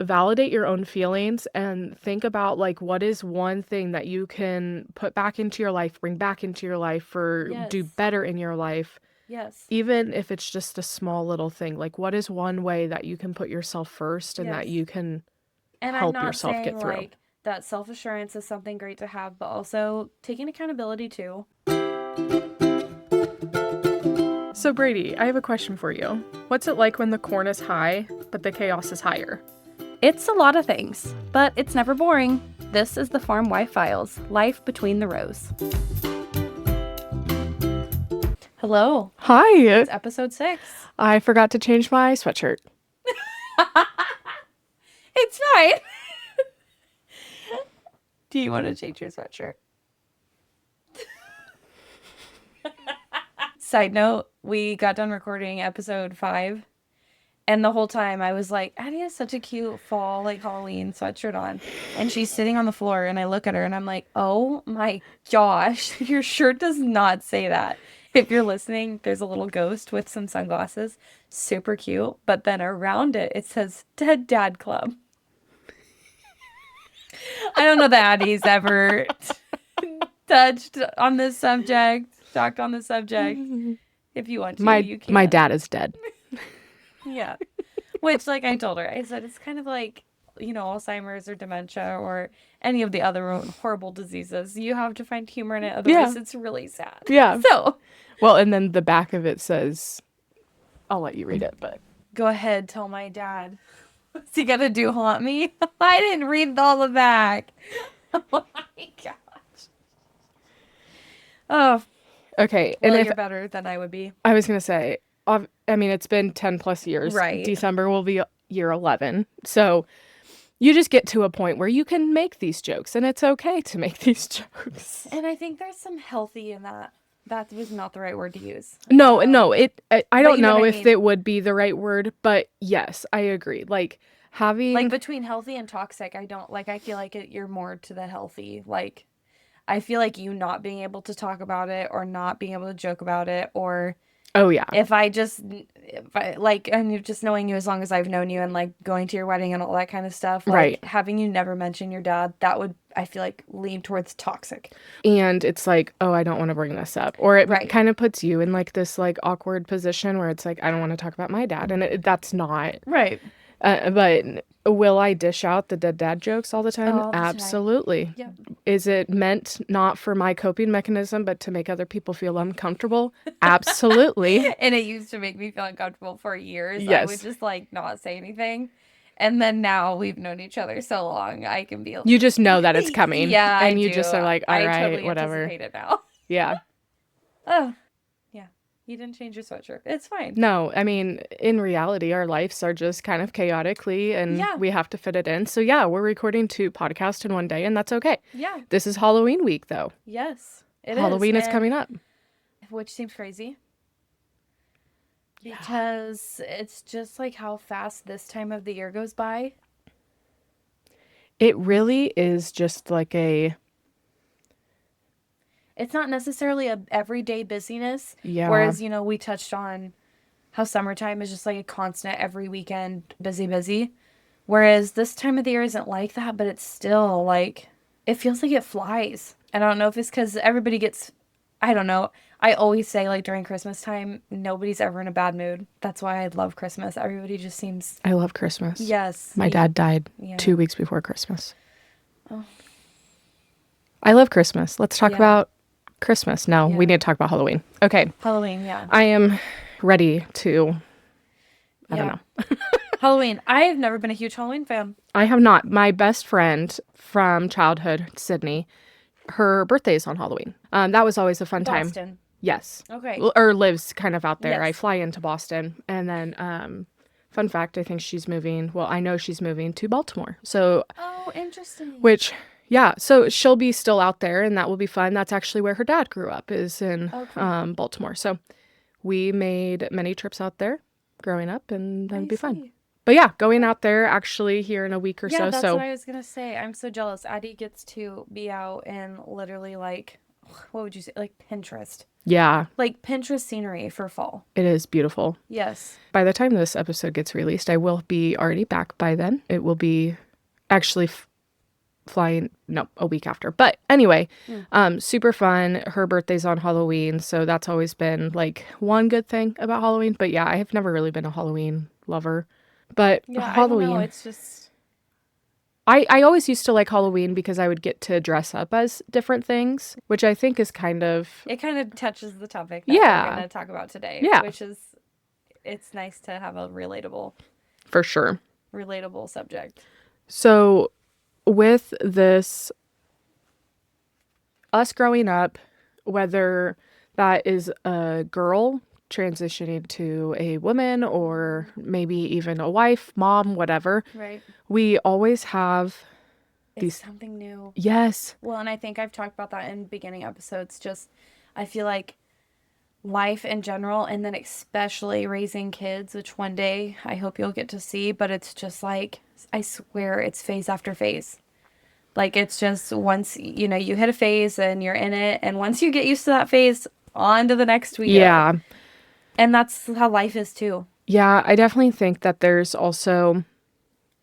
validate your own feelings and think about like what is one thing that you can put back into your life, bring back into your life, or do Yes. better in your life, Yes. even if it's just a small little thing. Like, what is one way that you can put yourself first and that Yes. you can And I'm help not yourself saying get through? like that self-assurance is something great to have, but also taking accountability too. So, Brady, I have a question for you. What's it like when the corn is high, but the chaos is higher? It's a lot of things, but it's never boring. This is the Farm Wife Files, Life Between the Rows. Hello. Hi. It's episode 6. I forgot to change my sweatshirt. It's fine. Do you want to change your sweatshirt? Side note, we got done recording episode 5, and the whole time I was like, Addie has such a cute fall, like Halloween sweatshirt on. And she's sitting on the floor, and I look at her and I'm like, oh my gosh, your shirt does not say that. If you're listening, there's a little ghost with some sunglasses. Super cute. But then around it, it says Dead Dad Club. I don't know that Addie's ever touched on this subject, talked on this subject. If you want to, you can. My dad is dead. Yeah. Which, like I told her, I said it's kind of like, Alzheimer's or dementia or any of the other horrible diseases. You have to find humor in it, otherwise it's really sad. Yeah. So, well, and then the back of it says, I'll let you read it, but go ahead, tell my dad. What's he gonna do, haunt me? I didn't read all the back. Oh my gosh. Oh. Okay. Well, and you're better than I would be. I was going to say, I mean, it's been 10 plus years. Right. December will be year 11. So you just get to a point where you can make these jokes, and it's okay to make these jokes. And I think there's some healthy in that. That was not the right word to use. No, I don't know if mean. it would be the right word, but yes, I agree. Like having like between healthy and toxic, I feel like you're more to the healthy. Like I feel like you not being able to talk about it or not being able to joke about it, or oh yeah, if I like, and just knowing you as long as I've known you and like going to your wedding and all that kind of stuff, like right, having you never mention your dad, that would, I feel like, lean towards toxic. And it's like, oh, I don't want to bring this up, or it Right. kind of puts you in like this like awkward position where it's like, I don't want to talk about my dad, and that's not Right. But will I dish out the dead dad jokes all the time? All the time. Absolutely. Yep. Is it meant not for my coping mechanism, but to make other people feel uncomfortable? Absolutely. And it used to make me feel uncomfortable for years. Yes. I would just like not say anything. And then now we've known each other so long, I can be. You just know that it's coming. Yeah, and I you do. just are like, all right, totally whatever. Anticipate it now. Yeah. Oh, yeah. You didn't change your sweatshirt. It's fine. No, I mean, in reality, our lives are just kind of chaotically, and we have to fit it in. So yeah, we're recording 2 podcasts in one day, and that's okay. Yeah. This is Halloween week, though. Yes, Halloween is coming up. Which seems crazy. Because it's just like how fast this time of the year goes by. It really is just like it's not necessarily a everyday busyness. Yeah. Whereas, we touched on how summertime is just like a constant every weekend busy. Whereas this time of the year isn't like that, but it's still like, it feels like it flies. And I don't know if it's because everybody gets, I don't know. I always say like during Christmas time, nobody's ever in a bad mood. That's why I love Christmas. Everybody just seems. I love Christmas. Yes. My dad died 2 weeks before Christmas. Oh. I love Christmas. Let's talk about Christmas. No, we need to talk about Halloween. Okay. Halloween, yeah. I am ready to, I don't know. Halloween. I have never been a huge Halloween fan. I have not. My best friend from childhood, Sydney, her birthday is on Halloween. That was always a fun time. Boston. Yes. Okay. Or lives kind of out there. Yes. I fly into Boston. And then, fun fact, I think she's moving. Well, I know she's moving to Baltimore. So. Oh, interesting. Which, yeah. So she'll be still out there, and that will be fun. That's actually where her dad grew up, is in Baltimore. So we made many trips out there growing up, and that'd be fun. But yeah, going out there actually here in a week or so. Yeah, that's what I was going to say. I'm so jealous. Addie gets to be out in literally like what would you say? Like Pinterest. Yeah. Like Pinterest scenery for fall. It is beautiful. Yes. By the time this episode gets released, I will be already back by then. It will be actually flying, no, a week after. But anyway, super fun. Her birthday's on Halloween, so that's always been like one good thing about Halloween. But yeah, I have never really been a Halloween lover. But Yeah, Halloween, I don't know. It's just... I always used to like Halloween because I would get to dress up as different things, which I think is kind of... It kind of touches the topic that Yeah. we're going to talk about today. Yeah. Which is, it's nice to have a For sure. relatable subject. So with this, us growing up, whether that is a girl transitioning to a woman or maybe even a wife, mom, whatever, Right. we always have It's something new. Yes. Well, and I think I've talked about that in beginning episodes. Just, I feel like life in general, and then especially raising kids, which one day I hope you'll get to see, but it's just like, I swear it's phase after phase. Like, it's just once, you know, you hit a phase and you're in it, and once you get used to that phase, on to the next we Yeah. go. And that's how life is too. Yeah, I definitely think that there's also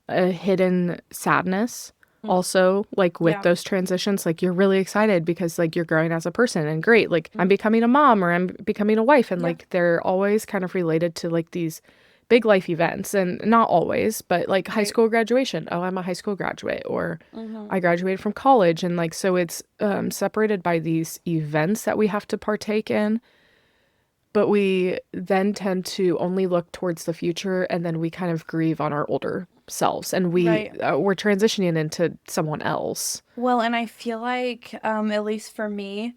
a hidden sadness also, like with those transitions. Like you're really excited because like you're growing as a person and great, like I'm becoming a mom or I'm becoming a wife, and like they're always kind of related to like these big life events, and not always, but like high school graduation. Oh, I'm a high school graduate, or I graduated from college, and like so it's separated by these events that we have to partake in. But we then tend to only look towards the future, and then we kind of grieve on our older selves, and we're transitioning into someone else. Well, and I feel like, at least for me,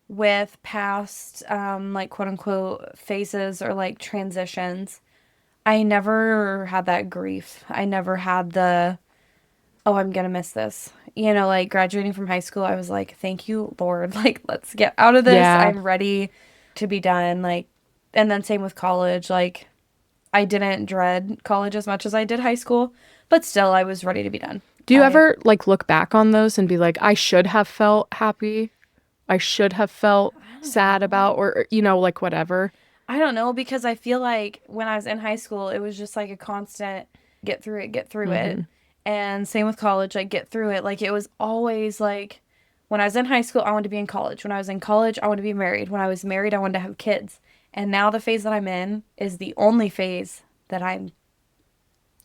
with past, like quote unquote phases or like transitions, I never had that grief. I never had the, oh, I'm gonna miss this. You know, like graduating from high school, I was like, thank you, Lord. Like, let's get out of this. Yeah. I'm ready to be done. Like, and then same with college. Like, I didn't dread college as much as I did high school, but still I was ready to be done. Do you ever like look back on those and be like, I should have felt happy, I should have felt sad about, or you know, like whatever? I don't know, because I feel like when I was in high school, it was just like a constant get through it. And same with college, like get through it. Like it was always like, when I was in high school, I wanted to be in college. When I was in college, I wanted to be married. When I was married, I wanted to have kids. And now the phase that I'm in is the only phase that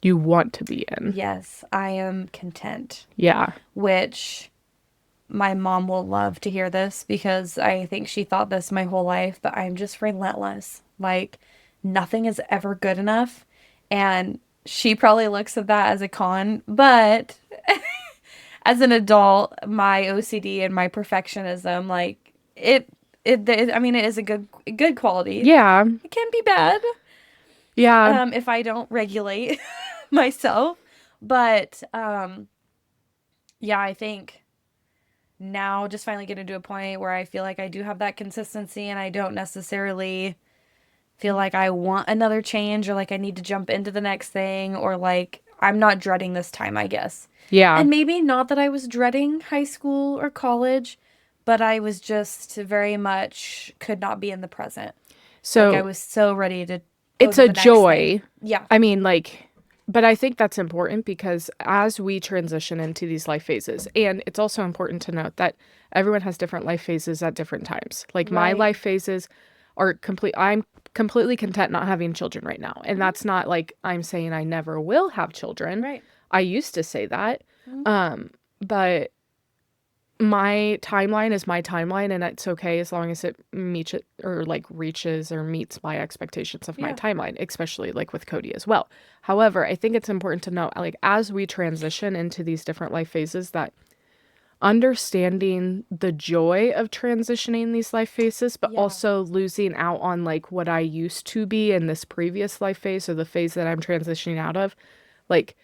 you want to be in. Yes, I am content. Yeah. Which my mom will love to hear this, because I think she thought this my whole life, but I'm just relentless. Like, nothing is ever good enough. And she probably looks at that as a con, but as an adult, my OCD and my perfectionism, like I mean, it is a good quality. Yeah. It can be bad. Yeah. If I don't regulate myself. But yeah, I think now just finally getting to a point where I feel like I do have that consistency, and I don't necessarily feel like I want another change, or like I need to jump into the next thing, or like I'm not dreading this time, I guess. Yeah. And maybe not that I was dreading high school or college, but I was just very much could not be in the present. So like I was so ready to it's a joy. Yeah. I mean, like, but I think that's important, because as we transition into these life phases, and it's also important to note that everyone has different life phases at different times. Like my life phases are I'm completely content not having children right now. And that's not like I'm saying I never will have children. Right. I used to say that. But my timeline is my timeline, and it's okay as long as it meets it, or like reaches or meets my expectations of my timeline, especially like with Cody as well. However, I think it's important to note, like, as we transition into these different life phases, that understanding the joy of transitioning these life phases, but also losing out on like what I used to be in this previous life phase, or the phase that I'm transitioning out of. Like,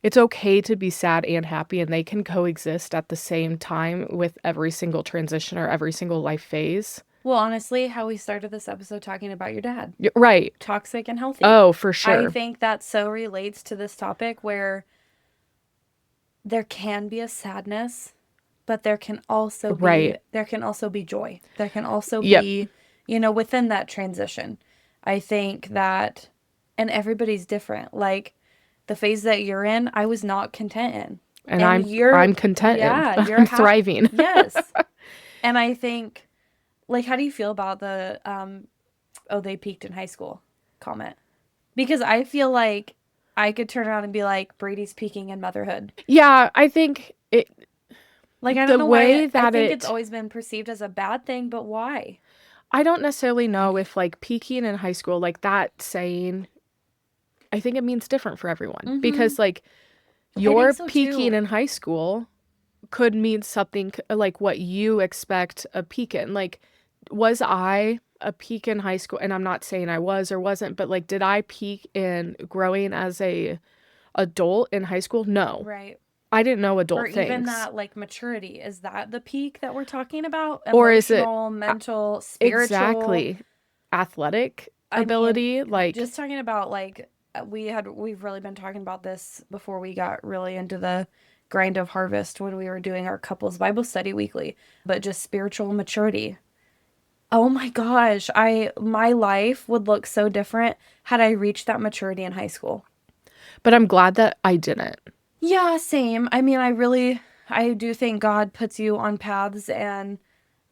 it's okay to be sad and happy, and they can coexist at the same time with every single transition or every single life phase. Well, honestly, how we started this episode talking about your dad. Right. Toxic and healthy. Oh, for sure. I think that so relates to this topic, where there can be a sadness, but there can also be Right. joy. There can also Yep. be, within that transition. I think that, and everybody's different. Like the phase that you're in, I was not content in. And And I'm content and yeah, I'm thriving. yes. And I think, like, how do you feel about the, oh, they peaked in high school comment? Because I feel like I could turn around and be like, Brady's peaking in motherhood. Yeah, I think Like, I don't the know why. way I that think it's always been perceived as a bad thing, but why? I don't necessarily know if like peaking in high school, like that saying, I think it means different for everyone Mm-hmm. because like I think your so peaking too. in high school could mean something like what you expect a peak in. Like, was I a peak in high school? And I'm not saying I was or wasn't, but like, did I peak in growing as a adult in high school? No, Right. I didn't know Or adult even things. that, like, maturity. Is that the peak that we're talking about? Or is it Emotional, mental, spiritual? exactly athletic I mean, ability? Like, just talking about, like, we've really been talking about this before we got really into the grind of harvest when we were doing our couples Bible study weekly, but just spiritual maturity. Oh my gosh, my life would look so different had I reached that maturity in high school. but I'm glad that I didn't. Yeah, same. I mean, I do think God puts you on paths, and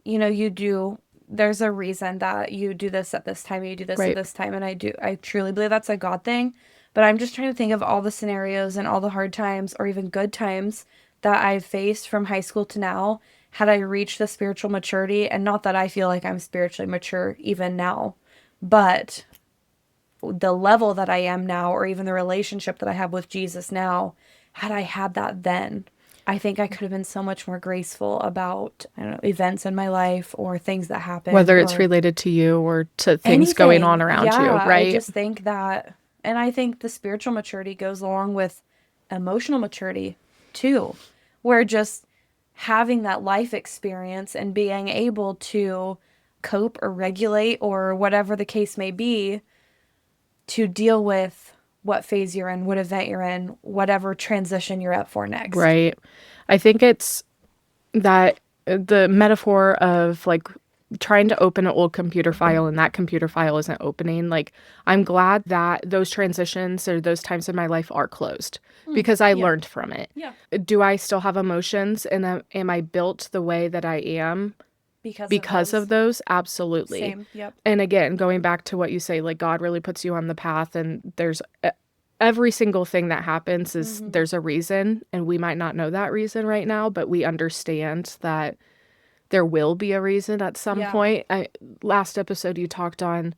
you do, there's a reason that you do this at this time, you do this at Right. this time, and I truly believe that's a God thing. But I'm just trying to think of all the scenarios and all the hard times or even good times that I've faced from high school to now, had I reached the spiritual maturity, and not that I feel like I'm spiritually mature even now, but the level that I am now, or even the relationship that I have with Jesus now, had I had that then, I think I could have been so much more graceful about, I don't know, events in my life or things that happened Whether it's or related to you or to things going on anything. around you, Yeah, I right? just think that, and I think the spiritual maturity goes along with emotional maturity too, where just having that life experience and being able to cope or regulate or whatever the case may be to deal with what phase you're in, what event you're in, whatever transition you're up for next. Right. I think it's that the metaphor of like trying to open an old computer file and that computer file isn't opening. Like, I'm glad that those transitions or those times in my life are closed because I Yeah. learned from it. Yeah. Do I still have emotions and am I built the way that I am Because of because those. of those? Absolutely. Same. Yep. And again, going back to what you say, like God really puts you on the path and there's every single thing that happens is Mm-hmm. there's a reason and we might not know that reason right now, but we understand that there will be a reason at some Yeah. point. Last episode you talked on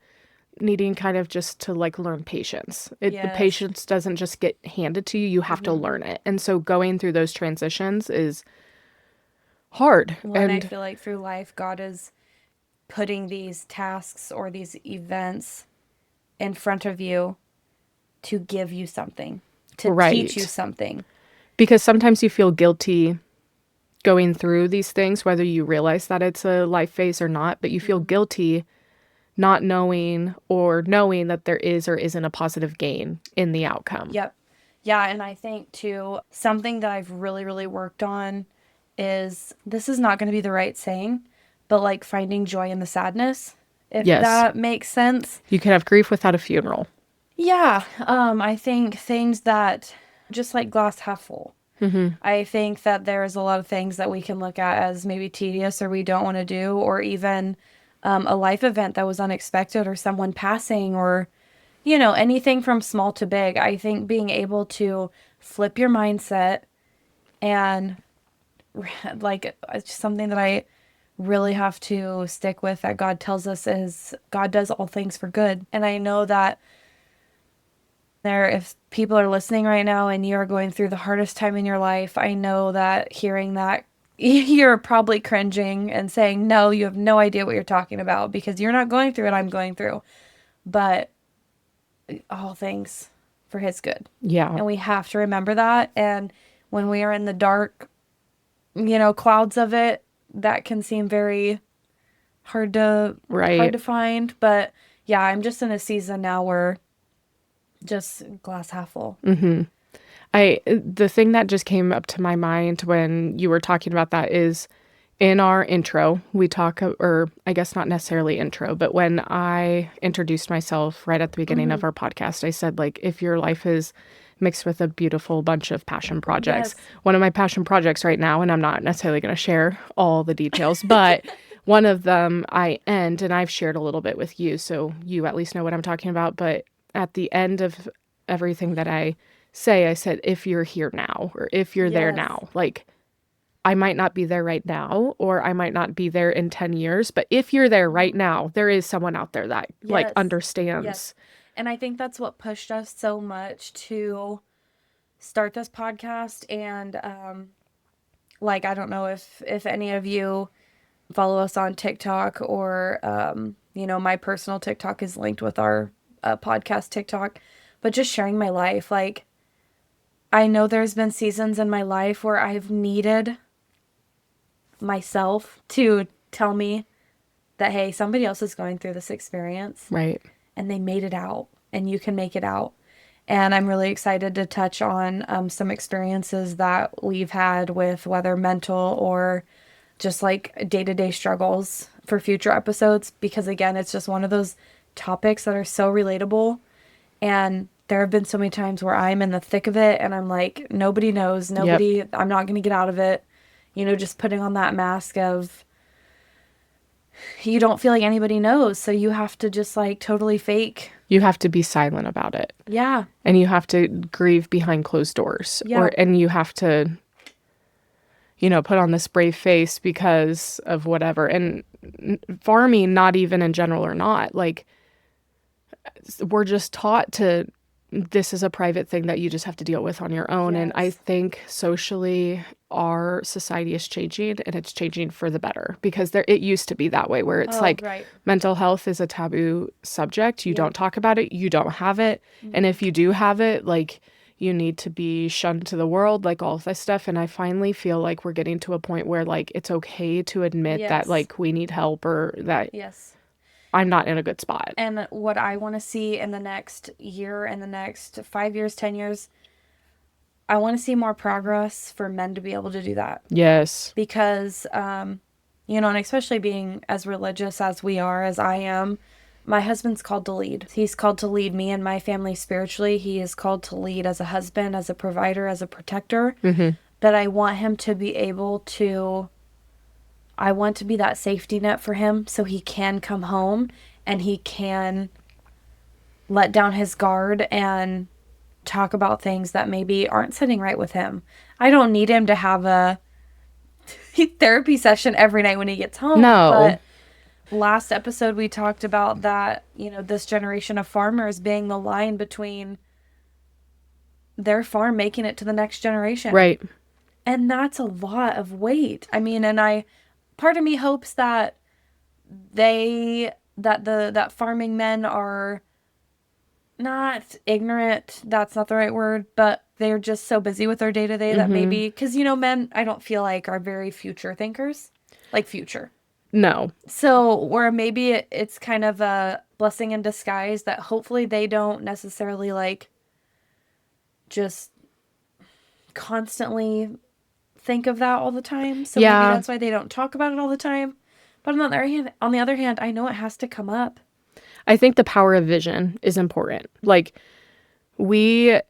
needing kind of just to like learn patience. The Yes. patience doesn't just get handed to you, you have to Mm-hmm. learn it. And so going through those transitions is hard. Well, and I And feel like through life, God is putting these tasks or these events in front of you to give you something, to teach you right. something. Because sometimes you feel guilty going through these things, whether you realize that it's a life phase or not, but you feel Mm-hmm. guilty not knowing or knowing that there is or isn't a positive gain in the outcome. Yep. Yeah, and I think too, something that I've really, really worked on is, this is not going to be the right saying, but like finding joy in the sadness, if Yes. that makes sense. You can have grief without a funeral. Yeah, I think things that, just like glass half full. Mm-hmm. I think that there's a lot of things that we can look at as maybe tedious or we don't want to do, or even a life event that was unexpected or someone passing or, anything from small to big. I think being able to flip your mindset and like, it's just something that I really have to stick with, that God tells us, is God does all things for good. And I know that if people are listening right now and you're going through the hardest time in your life, I know that hearing that, you're probably cringing and saying, no, you have no idea what you're talking about, because you're not going through what I'm going through. But all things for his good. Yeah. And we have to remember that. And when we are in the dark, clouds of it, that can seem very hard to Right. find. But yeah, I'm just in a season now where just glass half full. Mm-hmm. The thing that just came up to my mind when you were talking about that is in our intro, we talk, or I guess not necessarily intro, but when I introduced myself right at the beginning of our podcast, I said, like, if your life is mixed with a beautiful bunch of passion projects, Yes. one of my passion projects right now, and I'm not necessarily going to share all the details, but one of them and I've shared a little bit with you, so you at least know what I'm talking about. But at the end of everything that I say, I said, if you're here now, or if you're there Yes. now, like, I might not be there right now, or I might not be there in 10 years, but if you're there right now, there is someone out there that like Yes. understands. Yes. And I think that's what pushed us so much to start this podcast. And like, I don't know if any of you follow us on TikTok, or my personal TikTok is linked with our podcast TikTok, but just sharing my life. Like, I know there's been seasons in my life where I've needed myself to tell me that, hey, somebody else is going through this experience. Right. And they made it out, and you can make it out. And I'm really excited to touch on some experiences that we've had with whether mental or just like day-to-day struggles for future episodes, because again, it's just one of those topics that are so relatable. And there have been so many times where I'm in the thick of it and I'm like, nobody knows, I'm not going to get out of it. Just putting on that mask of, you don't feel like anybody knows. So you have to just like totally fake. You have to be silent about it. Yeah. And you have to grieve behind closed doors. Yeah. And you have to, put on this brave face because of whatever. And farming, not even in general or not, like, we're just taught this is a private thing that you just have to deal with on your own. Yes. And I think socially our society is changing, and it's changing for the better, because it used to be that way where it's right. Mental health is a taboo subject. You don't talk about it. You don't have it. Mm-hmm. And if you do have it, like, you need to be shunned to the world, like all of this stuff. And I finally feel like we're getting to a point where like it's okay to admit that like we need help, or that I'm not in a good spot. And what I want to see in the next year, in the next 5 years, 10 years, I want to see more progress for men to be able to do that. Yes. Because, and especially being as religious as we are, as I am, my husband's called to lead. He's called to lead me and my family spiritually. He is called to lead as a husband, as a provider, as a protector. Mm-hmm. That I want him to be able to... I want to be that safety net for him so he can come home and he can let down his guard and talk about things that maybe aren't sitting right with him. I don't need him to have a therapy session every night when he gets home. No. But last episode we talked about that, this generation of farmers being the line between their farm making it to the next generation. Right. And that's a lot of weight. I mean, and part of me hopes that that farming men are not ignorant. That's not the right word, but they're just so busy with their day to day that maybe, because men, I don't feel like are very future thinkers, like future. No. So where maybe it's kind of a blessing in disguise that hopefully they don't necessarily like just constantly think of that all the time. So maybe that's why they don't talk about it all the time. But on the other hand, I know it has to come up. I think the power of vision is important. Like, we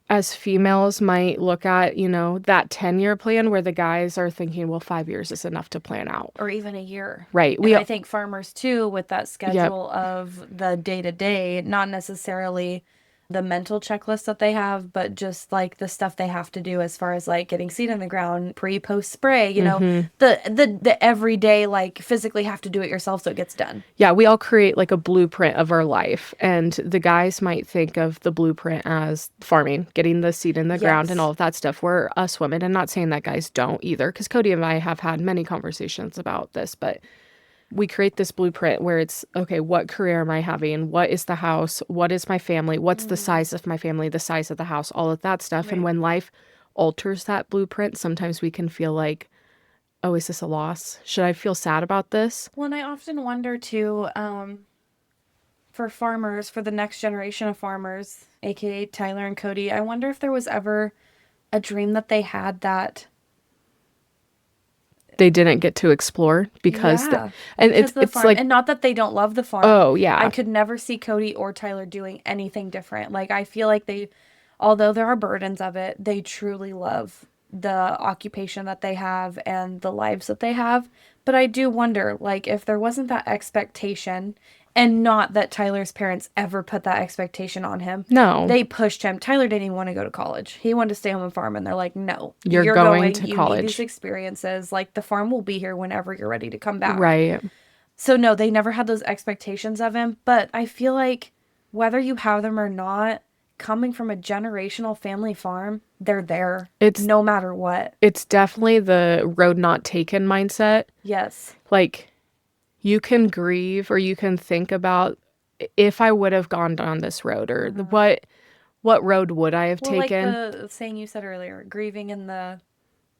as females might look at, that 10-year plan where the guys are thinking, well, 5 years is enough to plan out. Or even a year. Right. I think farmers too, with that schedule of the day to day, not necessarily the mental checklist that they have, but just like the stuff they have to do as far as like getting seed in the ground, post spray, the everyday, like physically have to do it yourself so it gets done. Yeah, we all create like a blueprint of our life, and the guys might think of the blueprint as farming, getting the seed in the ground and all of that stuff, where us women, and not saying that guys don't either, because Cody and I have had many conversations about this, but we create this blueprint where it's, okay, what career am I having? What is the house? What is my family? What's the size of my family, the size of the house, all of that stuff. Right. And when life alters that blueprint, sometimes we can feel like, oh, is this a loss? Should I feel sad about this? Well, and I often wonder too, for farmers, for the next generation of farmers, aka Tyler and Cody, I wonder if there was ever a dream that they had that they didn't get to explore because and because of the it's farm. like, And not that they don't love the farm. oh yeah, I could never see Cody or Tyler doing anything different. Like, I feel like they, although there are burdens of it, they truly love the occupation that they have and the lives that they have. But I do wonder, like, if there wasn't that expectation, and not that Tyler's parents ever put that expectation on him. no, They pushed him. Tyler didn't even want to go to college. He wanted to stay home and farm, and they're like, no, you're going to you college. need these experiences. Like, the farm will be here whenever you're ready to come back. Right. So no, they never had those expectations of him. But I feel like whether you have them or not, coming from a generational family farm, they're there. It's no matter what. It's definitely the road not taken mindset. Yes. Like, you can grieve or you can think about, if I would have gone down this road, or what road would I have taken? Like the saying you said earlier, grieving in the...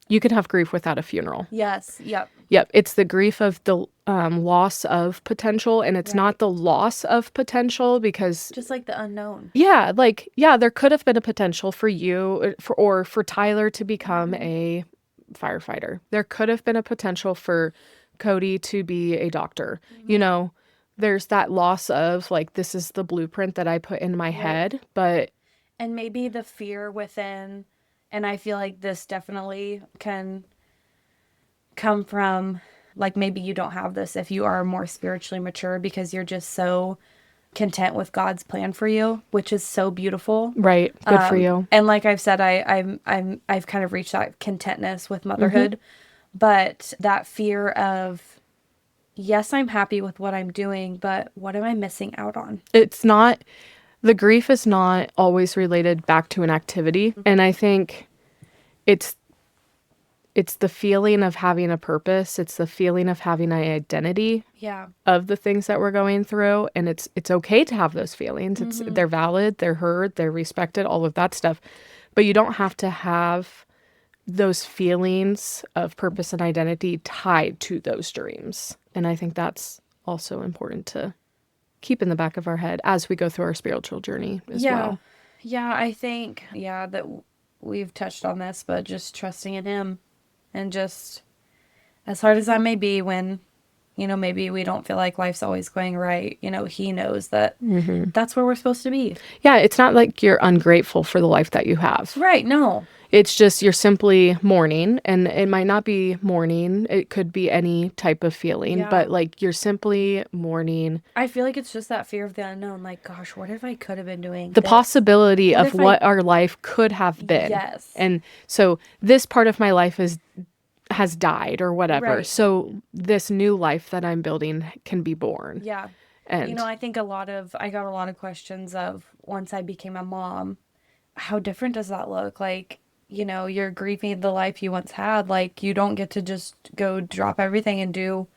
You can have grief without a funeral. Yes. Yep. Yep. It's the grief of the loss of potential, and it's not the loss of potential, because just like the unknown. Yeah, like, yeah, there could have been a potential for you or for Tyler to become a firefighter. There could have been a potential for Cody to be a doctor. You know, there's that loss of, like, this is the blueprint that I put in my head, but... And maybe the fear within, and I feel like this definitely can come from, like, maybe you don't have this if you are more spiritually mature, because you're just so content with God's plan for you, which is so beautiful. Right. Good for you. And like I've said, I've kind of reached that contentness with motherhood, but that fear of, yes, I'm happy with what I'm doing, but what am I missing out on? It's not, the grief is not always related back to an activity. And I think it's the feeling of having a purpose. It's the feeling of having an identity of the things that we're going through. And it's okay to have those feelings. They're valid, they're heard, they're respected, all of that stuff. But you don't have to have those feelings of purpose and identity tied to those dreams. And I think that's also important to keep in the back of our head as we go through our spiritual journey as well. Yeah, I think, that we've touched on this, but just trusting in Him. And just, as hard as that may be when, maybe we don't feel like life's always going right, He knows that that's where we're supposed to be. Yeah, it's not like you're ungrateful for the life that you have. Right, no. It's just you're simply mourning, and it might not be mourning. It could be any type of feeling, but, like, you're simply mourning. I feel like it's just that fear of the unknown. Like, gosh, what if I could have been doing the this? Possibility of what our life could have been. Yes. And so this part of my life has died or whatever. Right. So this new life that I'm building can be born. Yeah. And I think I got a lot of questions of, once I became a mom, how different does that look? Like, you're grieving the life you once had. Like, you don't get to just go drop everything and do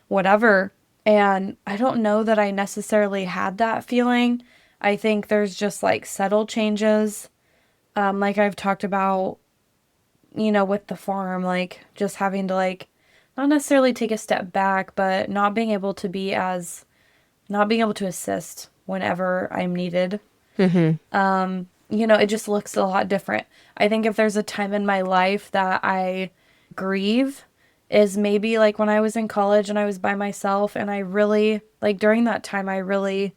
whatever. And I don't know that I necessarily had that feeling. I think there's just, like, subtle changes. Like I've talked about, with the farm, like, just having to, like, not necessarily take a step back, but not being able to assist whenever I'm needed. It just looks a lot different. I think if there's a time in my life that I grieve is maybe, like, when I was in college and I was by myself, and I really, like, during that time, I really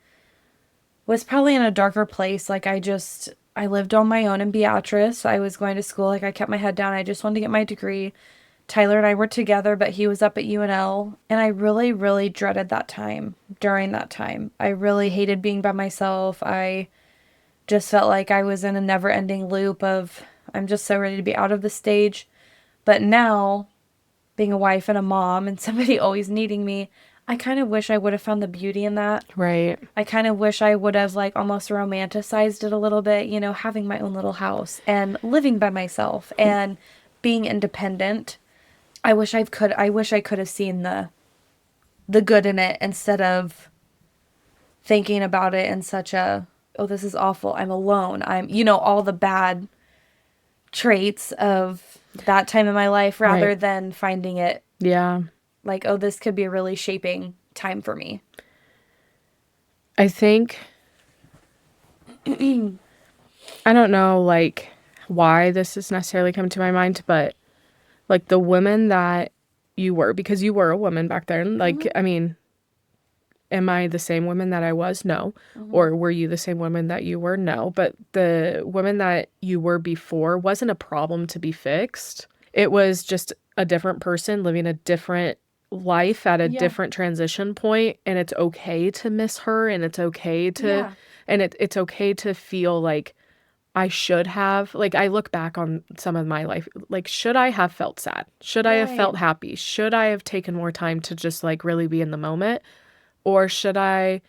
was probably in a darker place. Like, I lived on my own in Beatrice. I was going to school. Like, I kept my head down. I just wanted to get my degree. Tyler and I were together, but he was up at UNL. And I really, really dreaded that time. During that time, I really hated being by myself. I just felt like I was in a never-ending loop of, I'm just so ready to be out of the stage. But now, being a wife and a mom and somebody always needing me, I kind of wish I would have found the beauty in that. Right. I kind of wish I would have, like, almost romanticized it a little bit, having my own little house and living by myself and being independent. I wish I could have seen the good in it, instead of thinking about it in such a, oh, this is awful, I'm alone, I'm, all the bad traits of that time in my life, rather than finding it like, oh, this could be a really shaping time for me. I think, I don't know, like, why this is necessarily come to my mind, but, like, the woman that you were, because you were a woman back then, like, I mean, am I the same woman that I was? No. Or were you the same woman that you were? No. But the woman that you were before wasn't a problem to be fixed. It was just a different person living a different life at a different transition point, and it's okay to miss her, and it's okay to and it's okay to feel like I should have, like, I look back on some of my life, like, should I have felt sad? Should I have felt happy? Should I have taken more time to just, like, really be in the moment? Or should I,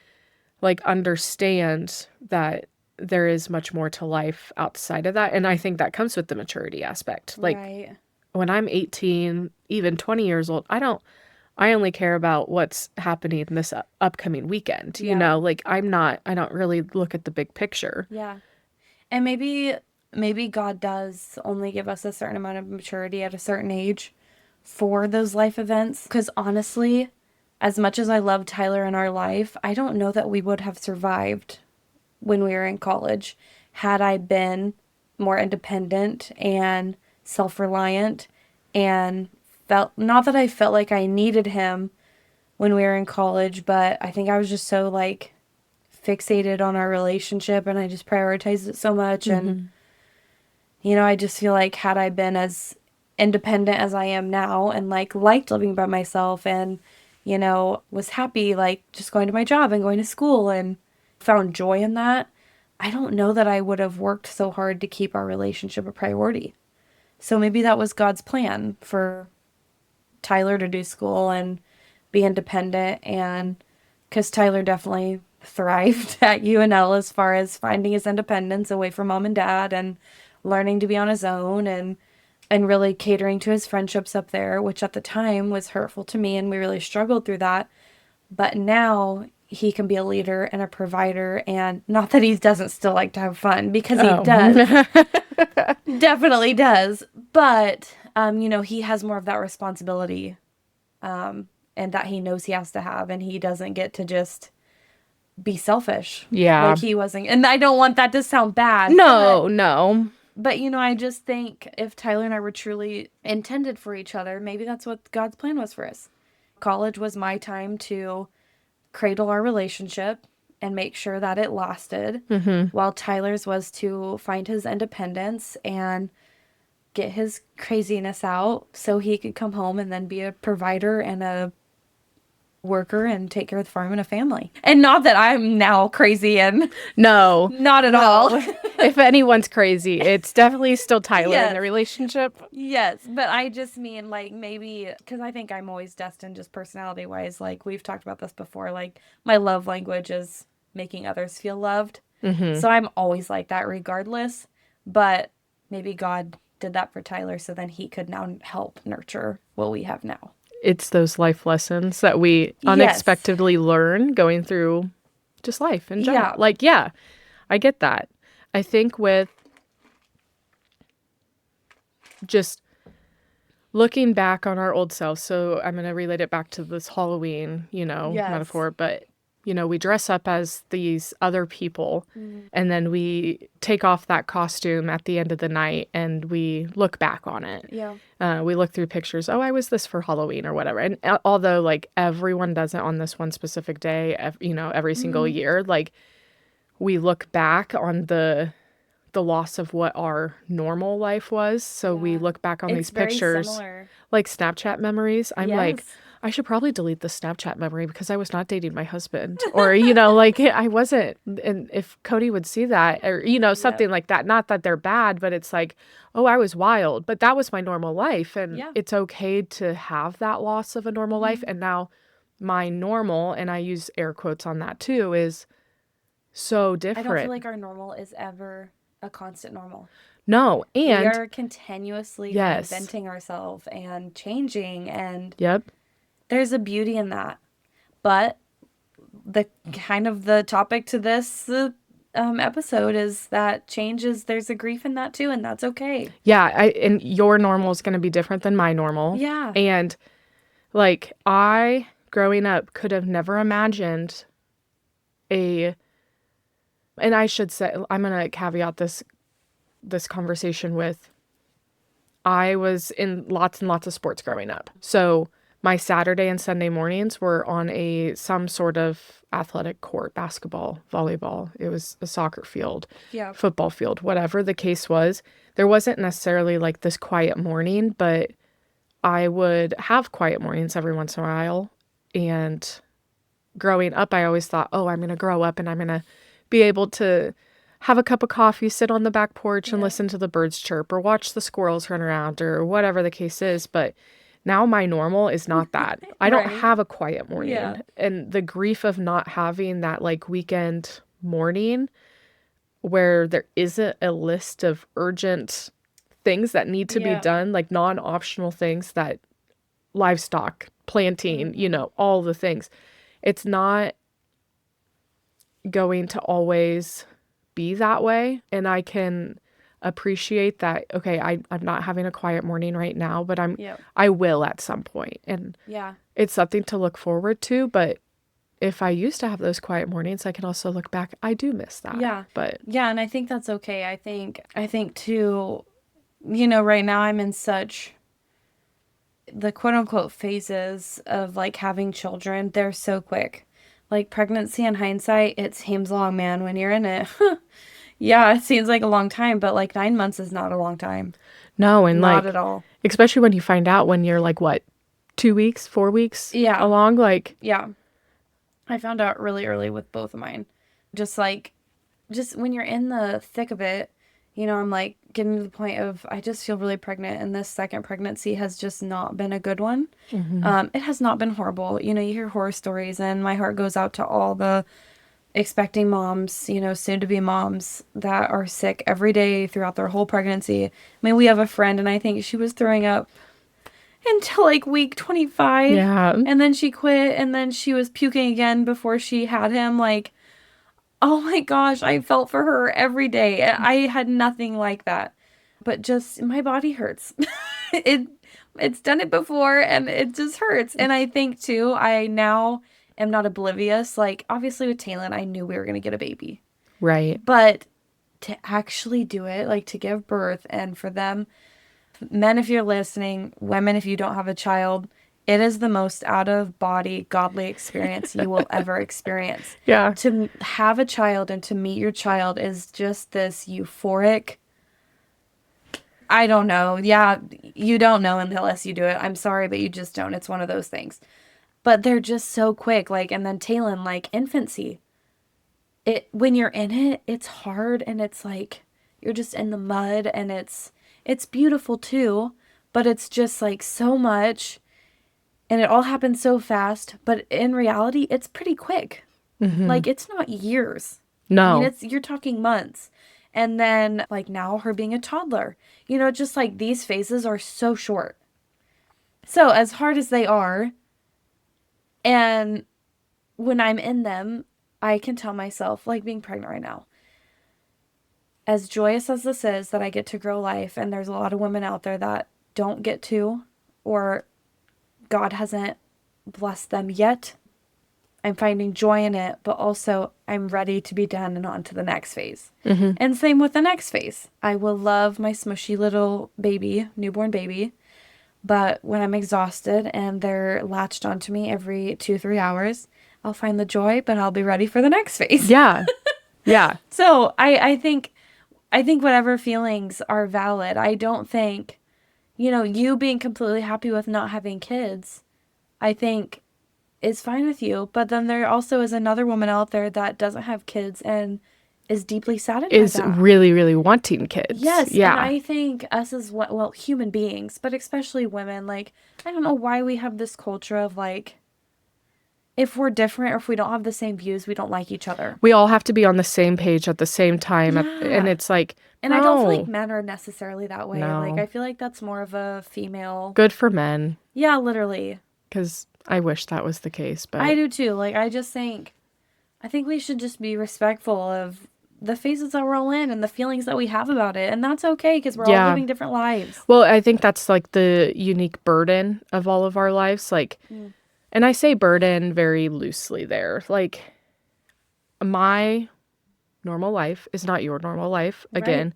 like, understand that there is much more to life outside of that? And I think that comes with the maturity aspect. Like, when I'm 18, even 20 years old, I only care about what's happening this upcoming weekend. You know, like, I don't really look at the big picture. Yeah. And maybe God does only give us a certain amount of maturity at a certain age for those life events. Because honestly, as much as I love Tyler in our life, I don't know that we would have survived when we were in college had I been more independent and self-reliant and felt, not that I felt like I needed him when we were in college, but I think I was just so like fixated on our relationship and I just prioritized it so much. And, you know, I just feel like had I been as independent as I am now and like liked living by myself and, you know, was happy like just going to my job and going to school and found joy in that, I don't know that I would have worked so hard to keep our relationship a priority. So maybe that was God's plan for Tyler to do school and be independent, and because Tyler definitely thrived at UNL as far as finding his independence away from mom and dad and learning to be on his own and really catering to his friendships up there, which at the time was hurtful to me and we really struggled through that. But now he can be a leader and a provider, and not that he doesn't still like to have fun, because he does. Definitely does. But, you know, he has more of that responsibility and that he knows he has to have, and he doesn't get to just be selfish. Yeah. Like he wasn't. And I don't want that to sound bad. No. But, you know, I just think if Tyler and I were truly intended for each other, maybe that's what God's plan was for us. College was my time to cradle our relationship and make sure that it lasted, while Tyler's was to find his independence and get his craziness out so he could come home and then be a provider and a worker and take care of the farm and a family. And not that I'm now crazy, and no, not at all. If anyone's crazy, it's definitely still Tyler in the relationship. Yes, but I just mean like maybe because I think I'm always destined just personality wise. Like we've talked about this before. Like my love language is making others feel loved. So I'm always like that regardless. But maybe God did that for Tyler so then he could now help nurture what we have now. It's those life lessons that we unexpectedly learn going through just life in general. Like, yeah, I get that. I think with just looking back on our old selves, so I'm going to relate it back to this Halloween, you know, metaphor, but, you know, we dress up as these other people and then we take off that costume at the end of the night and we look back on it. Yeah. We look through pictures. Oh, I was this for Halloween or whatever. And although like everyone does it on this one specific day, you know, every single year, like we look back on the loss of what our normal life was. So we look back on these pictures, like Snapchat memories. I'm like, I should probably delete the Snapchat memory because I was not dating my husband, or, you know, like I wasn't. And if Cody would see that, or, you know, something like that, not that they're bad, but it's like, oh, I was wild, but that was my normal life. And it's okay to have that loss of a normal life. And now my normal, and I use air quotes on that too, is so different. I don't feel like our normal is ever a constant normal. No, and we are continuously reinventing ourselves and changing, and there's a beauty in that. But the kind of the topic to this episode is that there's a grief in that too, and that's okay. Yeah, and your normal is going to be different than my normal. Yeah. And like I, growing up, could have never imagined a, and I should say, I'm going to caveat this conversation with, I was in lots and lots of sports growing up. So my Saturday and Sunday mornings were on some sort of athletic court, basketball, volleyball. It was a soccer field, football field, whatever the case was. There wasn't necessarily like this quiet morning, but I would have quiet mornings every once in a while. And growing up, I always thought, oh, I'm going to grow up and I'm going to be able to have a cup of coffee, sit on the back porch and listen to the birds chirp or watch the squirrels run around or whatever the case is. But now my normal is not that. I don't have a quiet morning. Yeah. And the grief of not having that like weekend morning where there isn't a list of urgent things that need to be done, like non-optional things that livestock, planting, all the things. It's not going to always be that way. And I can appreciate that. Okay, I'm not having a quiet morning right now, but I will at some point. And it's something to look forward to. But if I used to have those quiet mornings, I can also look back. I do miss that. Yeah. But and I think that's okay. I think too, right now I'm in such the quote unquote phases of like having children. They're so quick. Like pregnancy in hindsight, it seems long, man. When you're in it, it seems like a long time, but like 9 months is not a long time. No, and not at all. Especially when you find out when you're like, what, 2 weeks, 4 weeks along? Like, I found out really early with both of mine. Just when you're in the thick of it, I'm like getting to the point of, I just feel really pregnant. And this second pregnancy has just not been a good one. Mm-hmm. It has not been horrible. You hear horror stories and my heart goes out to all the expecting moms, soon to be moms that are sick every day throughout their whole pregnancy. I mean, we have a friend and I think she was throwing up until like week 25. Yeah. And then she quit and then she was puking again before she had him. Like, oh my gosh, I felt for her every day. I had nothing like that. But just my body hurts. It's done it before and it just hurts. And I think too, I now am not oblivious. Like obviously with Taylor, I knew we were going to get a baby. Right. But to actually do it, like to give birth and for them, men, if you're listening, women, if you don't have a child, it is the most out-of-body, godly experience you will ever experience. Yeah. To have a child and to meet your child is just this euphoric, I don't know. Yeah, you don't know unless you do it. I'm sorry, but you just don't. It's one of those things. But they're just so quick. Like, and then Talon, like infancy. When you're in it, it's hard and it's like you're just in the mud and it's beautiful too, but it's just like so much. And it all happens so fast, but in reality, it's pretty quick. Mm-hmm. Like, it's not years. No. I mean, you're talking months. And then, like, now her being a toddler. Just like these phases are so short. So, as hard as they are, and when I'm in them, I can tell myself, like being pregnant right now, as joyous as this is that I get to grow life, and there's a lot of women out there that don't get to, or God hasn't blessed them yet. I'm finding joy in it, but also I'm ready to be done and on to the next phase. Mm-hmm. And same with the next phase. I will love my smushy little baby, newborn baby, but when I'm exhausted and they're latched onto me every 2-3 hours, I'll find the joy, but I'll be ready for the next phase. Yeah. Yeah. So I think whatever feelings are valid. I don't think, you being completely happy with not having kids, I think is fine with you. But then there also is another woman out there that doesn't have kids and is deeply saddened by that. Really, really wanting kids. Yes. Yeah. And I think us as, human beings, but especially women, like, I don't know why we have this culture of like, if we're different or if we don't have the same views, we don't like each other. We all have to be on the same page at the same time. Yeah. And it's like, and I don't feel like men are necessarily that way. No. Like, I feel like that's more of a female. Good for men. Yeah, literally. Because I wish that was the case. But I do too. Like, I think we should just be respectful of the phases that we're all in and the feelings that we have about it. And that's okay because we're all living different lives. Well, I think that's like the unique burden of all of our lives. Like, and I say burden very loosely there. Like, my normal life is not your normal life again, Right.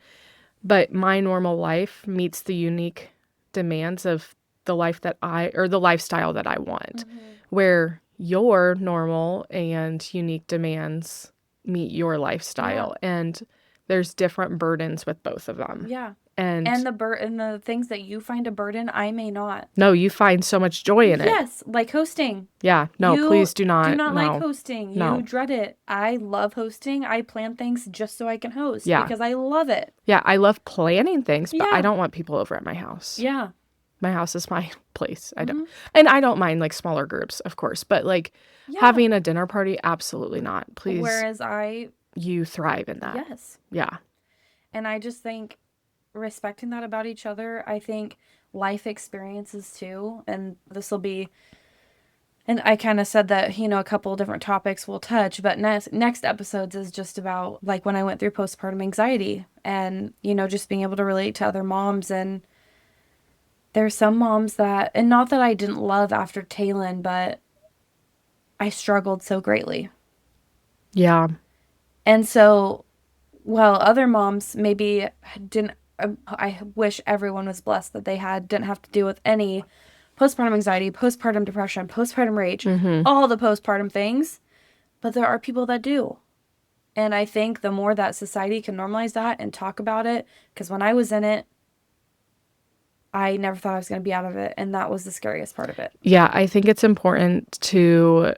but my normal life meets the unique demands of the life that or the lifestyle that I want, where your normal and unique demands meet your Yeah. lifestyle. And there's different burdens with both of them. Yeah. And And the things that you find a burden, I may not. no, you find so much joy in it. Yes, like hosting. Yeah. No, You please do not. do not like No. hosting. No. You dread it. I love hosting. I plan things just so I can host Yeah. because I love it. Yeah, I love planning things, but I Yeah. don't want people over at my house. Yeah. My house is my place. I don't, and I don't mind like smaller groups, of course, but like Yeah. having a dinner party, absolutely not. Please, Whereas you thrive in that. yes. Yeah. And I just think respecting that about each other, I think life experiences too, and this will be, and I kind of said that, a couple different topics we'll touch, but next episodes is just about like when I went through postpartum anxiety and, just being able to relate to other moms. And there's some moms that, and not that I didn't love after Taylin, but I struggled so greatly. Yeah. And so, well, other moms maybe didn't, I wish everyone was blessed that they didn't have to deal with any postpartum anxiety, postpartum depression, postpartum rage, all the postpartum things. But there are people that do. And I think the more that society can normalize that and talk about it, because when I was in it, I never thought I was going to be out of it. And that was the scariest part of it. Yeah. I think it's important to,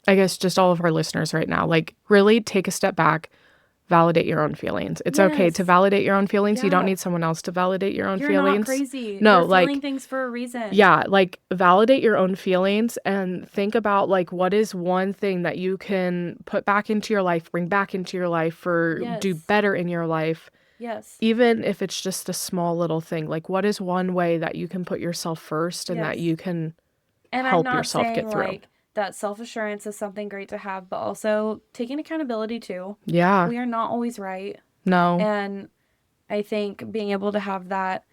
I guess, just all of our listeners right now, like really take a step back, validate your own feelings. It's okay to validate your own feelings. You don't need someone else to validate your own feelings. You're not crazy. No, You're like feeling things for a reason. Yeah, like validate your own feelings and think about like what is one thing that you can put back into your life, bring back into your life, or do better in your life. Yes. Even if it's just a small little thing. Like what is one way that you can put yourself first and that you can help yourself get through? Like, that self-assurance is something great to have, but also taking accountability too. Yeah. We are not always right. No. And I think being able to have that,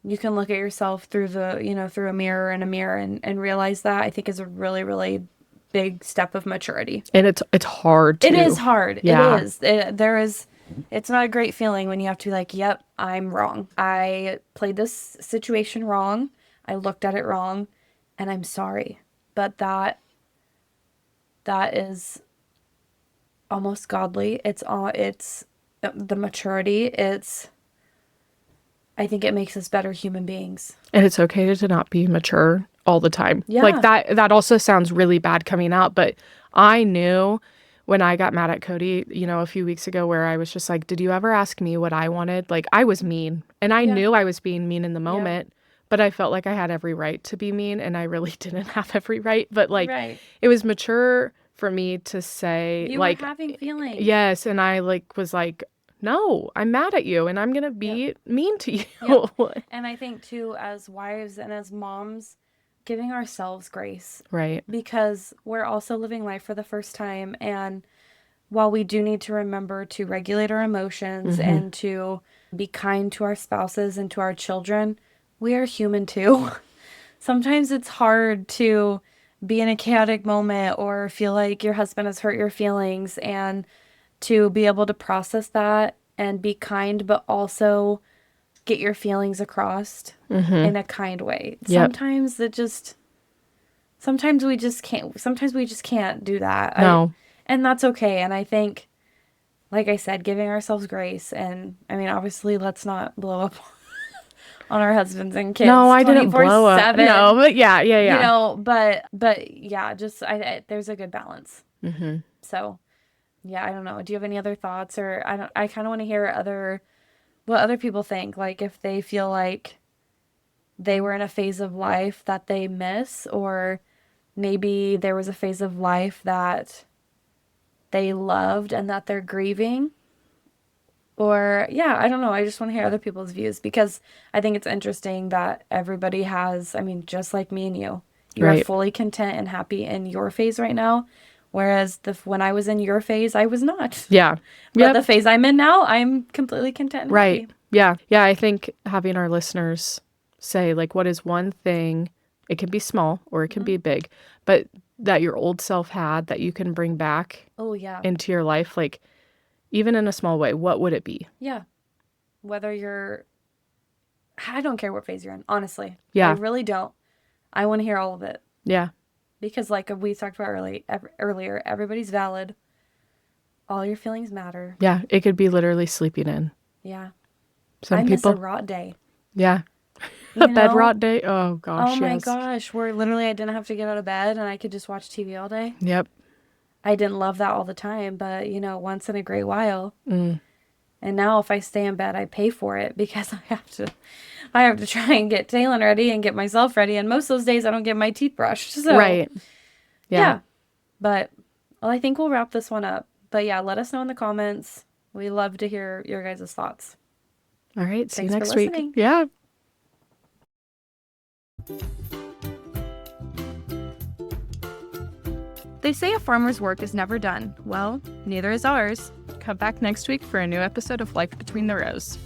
you can look at yourself through through a mirror and realize that, I think is a really, really big step of maturity. And it's hard too. It is hard. Yeah. It is. It's not a great feeling when you have to be like, yep, I'm wrong. I played this situation wrong. I looked at it wrong, and I'm sorry. But that is almost godly. It's the maturity. I think it makes us better human beings. And it's okay to not be mature all the time. Yeah. Like that also sounds really bad coming out, but I knew when I got mad at Cody, a few weeks ago where I was just like, did you ever ask me what I wanted? Like I was mean and I knew I was being mean in the moment, but I felt like I had every right to be mean and I really didn't have every right. But like it was mature for me to say you like were having feelings. Yes. And I was like, no, I'm mad at you and I'm going to be mean to you. Yep. And I think too, as wives and as moms, giving ourselves grace. Right. Because we're also living life for the first time. And while we do need to remember to regulate our emotions and to be kind to our spouses and to our children, we are human too. Sometimes it's hard to be in a chaotic moment or feel like your husband has hurt your feelings, and to be able to process that and be kind, but also get your feelings across in a kind way. Yep. Sometimes we just can't do that. No. And that's okay. And I think, like I said, giving ourselves grace. And I mean, obviously, let's not blow up on our husbands and kids. No, I didn't blow up. No, but yeah. But yeah, just there's a good balance. So, yeah, I don't know. Do you have any other thoughts? Or I kind of want to hear what other people think. Like if they feel like they were in a phase of life that they miss, or maybe there was a phase of life that they loved and that they're grieving. Or, yeah, I don't know. I just want to hear other people's views, because I think it's interesting that everybody has, just like me and you are fully content and happy in your phase right now. Whereas when I was in your phase, I was not. Yeah. But the phase I'm in now, I'm completely content and happy. Yeah. Yeah. I think having our listeners say, like, what is one thing, it can be small or it can be big, but that your old self had that you can bring back into your life, like even in a small way, what would it be? Yeah. Whether I don't care what phase you're in, honestly. Yeah. I really don't. I want to hear all of it. Yeah. Because like we talked about earlier, everybody's valid. All your feelings matter. Yeah. It could be literally sleeping in. Yeah. Some people miss a rot day. Yeah. A bed rot day. Oh gosh. Oh my gosh. Where literally I didn't have to get out of bed and I could just watch TV all day. Yep. I didn't love that all the time, but once in a great while. And now if I stay in bed, I pay for it because I have to try and get Talon ready and get myself ready. And most of those days I don't get my teeth brushed. So right. Yeah. But I think we'll wrap this one up. But yeah, let us know in the comments. We love to hear your guys' thoughts. All right. See you next week. Yeah. They say a farmer's work is never done. Well, neither is ours. Come back next week for a new episode of Life Between the Rows.